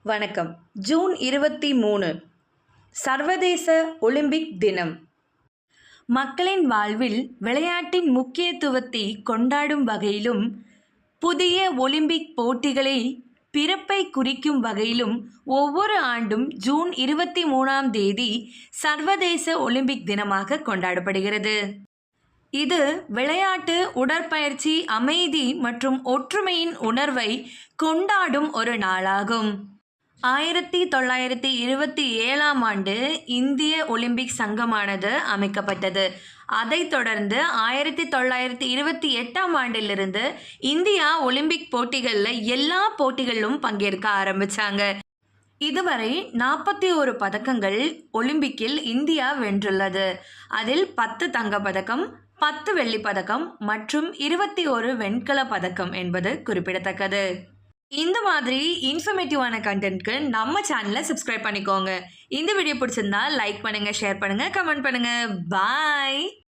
வணக்கம். ஜூன் 23 சர்வதேச ஒலிம்பிக் தினம். மக்களின் வாழ்வில் விளையாட்டின் முக்கியத்துவத்தை கொண்டாடும் வகையிலும், புதிய ஒலிம்பிக் போட்டிகளை பிறப்பை குறிக்கும் வகையிலும் ஒவ்வொரு ஆண்டும் ஜூன் 23ஆம் தேதி சர்வதேச ஒலிம்பிக் தினமாக கொண்டாடப்படுகிறது. இது விளையாட்டு, உடற்பயிற்சி, அமைதி மற்றும் ஒற்றுமையின் உணர்வை கொண்டாடும் ஒரு நாளாகும். 1927ஆம் ஆண்டு இந்திய ஒலிம்பிக் சங்கமானது அமைக்கப்பட்டது. அதைத் தொடர்ந்து 1928ஆம் ஆண்டிலிருந்து இந்தியா ஒலிம்பிக் போட்டிகளில் எல்லா போட்டிகளிலும் பங்கேற்க ஆரம்பிச்சாங்க. இதுவரை 41 பதக்கங்கள் ஒலிம்பிக்கில் இந்தியா வென்றுள்ளது. அதில் 10 தங்கப்பதக்கம், 10 வெள்ளிப் பதக்கம் மற்றும் 21 வெண்கலப் பதக்கம் என்பது குறிப்பிடத்தக்கது. இந்த மாதிரி இன்ஃபர்மேட்டிவான கண்டென்ட்க்கு நம்ம சேனலை சப்ஸ்கிரைப் பண்ணிக்கோங்க. இந்த வீடியோ பிடிச்சிருந்தா லைக் பண்ணுங்க, ஷேர் பண்ணுங்க, கமெண்ட் பண்ணுங்க. பாய்.